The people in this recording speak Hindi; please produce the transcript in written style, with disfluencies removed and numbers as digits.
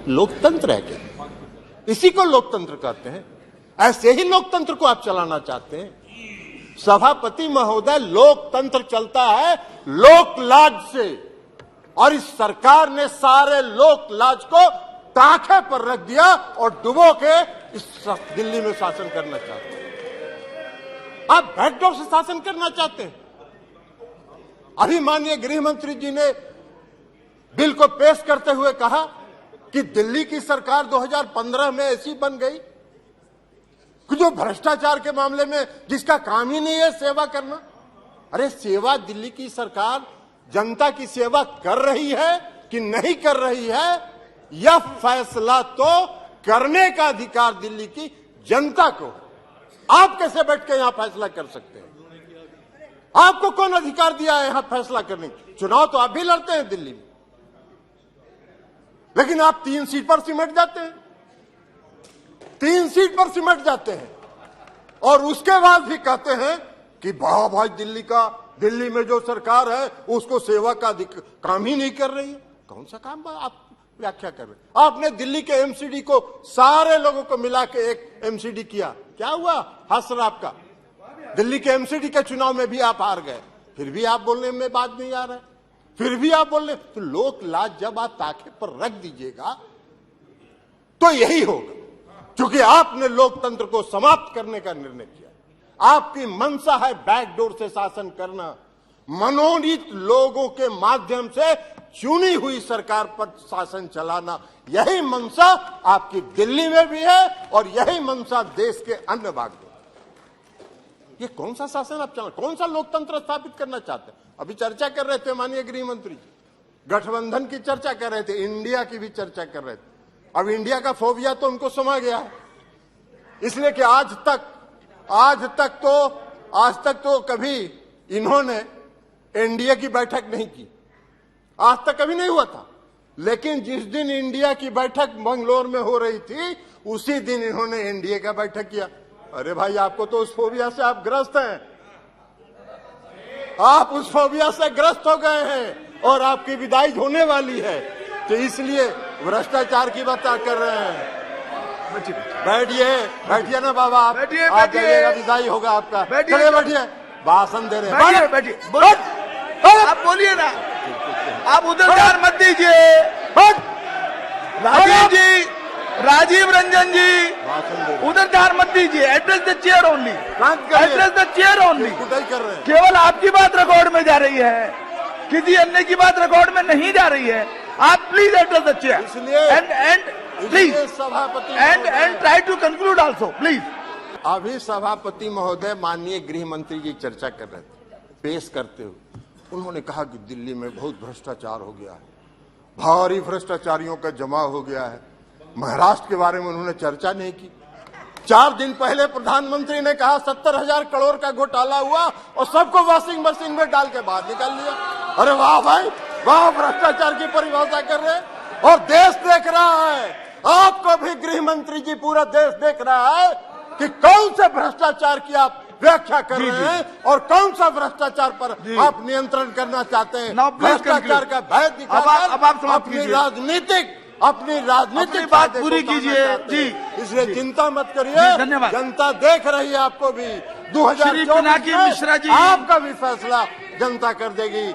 लोकतंत्र है क्या? इसी को लोकतंत्र कहते हैं। ऐसे ही लोकतंत्र को आप चलाना चाहते हैं? सभापति महोदय, लोकतंत्र चलता है लोकलाज से, और इस सरकार ने सारे लोकलाज को ताखे पर रख दिया और डुबो के इस दिल्ली में शासन करना चाहते हैं। आप बैकडोर से शासन करना चाहते हैं। अभी माननीय गृह मंत्री जी ने बिल को पेश करते हुए कहा कि दिल्ली की सरकार 2015 में ऐसी बन गई कि जो भ्रष्टाचार के मामले में जिसका काम ही नहीं है सेवा करना। अरे सेवा दिल्ली की सरकार जनता की सेवा कर रही है कि नहीं कर रही है, यह फैसला तो करने का अधिकार दिल्ली की जनता को। आप कैसे बैठ के यहां फैसला कर सकते हैं? आपको कौन अधिकार दिया है यहां फैसला करने? चुनाव तो आप भी लड़ते हैं दिल्ली में, लेकिन आप 3 सीट पर सिमट जाते हैं। 3 सीट पर सिमट जाते हैं और उसके बाद भी कहते हैं कि वाह भाई दिल्ली में जो सरकार है उसको सेवा का काम ही नहीं कर रही है। कौन सा काम आप व्याख्या कर रहे हैं? आपने दिल्ली के एमसीडी को सारे लोगों को मिला के एक एमसीडी किया, क्या हुआ? हसर आपका दिल्ली के एमसीडी के चुनाव में भी आप हार गए, फिर भी आप बोलने में बात नहीं आ रहा है, फिर भी आप बोल रहे। तो लोक लाज जब आप ताखे पर रख दीजिएगा तो यही होगा, क्योंकि आपने लोकतंत्र को समाप्त करने का निर्णय किया। आपकी मंशा है बैकडोर से शासन करना, मनोनीत लोगों के माध्यम से चुनी हुई सरकार पर शासन चलाना। यही मंशा आपकी दिल्ली में भी है और यही मंशा देश के अन्य भाग में। ये कौन सा शासन आप चला, कौन सा लोकतंत्र स्थापित करना चाहते हैं? अभी चर्चा कर रहे थे माननीय गृह मंत्री जी, गठबंधन की चर्चा कर रहे थे, इंडिया की भी चर्चा कर रहे थे। अब इंडिया का फोबिया तो उनको समा गया है, इसलिए कि आज तक तो कभी इन्होंने एनडीए की बैठक नहीं की, आज तक कभी नहीं हुआ था। लेकिन जिस दिन इंडिया की बैठक मंगलोर में हो रही थी उसी दिन इन्होंने एनडीए का बैठक किया। अरे भाई, आपको तो उस फोबिया से आप ग्रस्त हैं, आप उस फोबिया से ग्रस्त हो गए हैं और आपकी विदाई होने वाली है, तो इसलिए भ्रष्टाचार की बात कर रहे हैं। बैठिए ना बाबा, आप जाइएगा, विदाई होगा आपका। चलिए बैठिए, भाषण दे रहे हैं। बैठिए, आप बोलिए ना, आप उधर ध्यान मत दीजिए। राजीव रंजन जी, उधर ध्यान मत दीजिए। Address the chair only, address the chair only. केवल आपकी बात रिकॉर्ड में जा रही है, किसी अन्य की बात रिकॉर्ड में नहीं जा रही है। आप please address the chair and please सभापति and try to conclude also please. अभी सभापति महोदय माननीय गृह मंत्री जी चर्चा कर रहे थे, पेश करते हुए उन्होंने कहा कि दिल्ली में बहुत भ्रष्टाचार हो गया है, भारी भ्रष्टाचारियों का जमाव हो गया है। महाराष्ट्र के बारे में उन्होंने चर्चा नहीं की। 4 दिन पहले प्रधानमंत्री ने कहा 70,000 करोड़ का घोटाला हुआ और सबको वॉशिंग मशीन में डाल के बाहर निकाल लिया। अरे वाह भाई वाह, भ्रष्टाचार की परिभाषा कर रहे हैं और देश देख रहा है। आपको भी गृह मंत्री जी, पूरा देश देख रहा है कि कौन से भ्रष्टाचार की आप व्याख्या कर रहे हैं और कौन सा भ्रष्टाचार पर आप नियंत्रण करना चाहते हैं। भ्रष्टाचार का भय दिखाकर अपनी राजनीतिक बात पूरी कीजिए जी। इसलिए चिंता मत करिए, जनता देख रही है आपको भी। 2024 में आपका भी फैसला जनता कर देगी।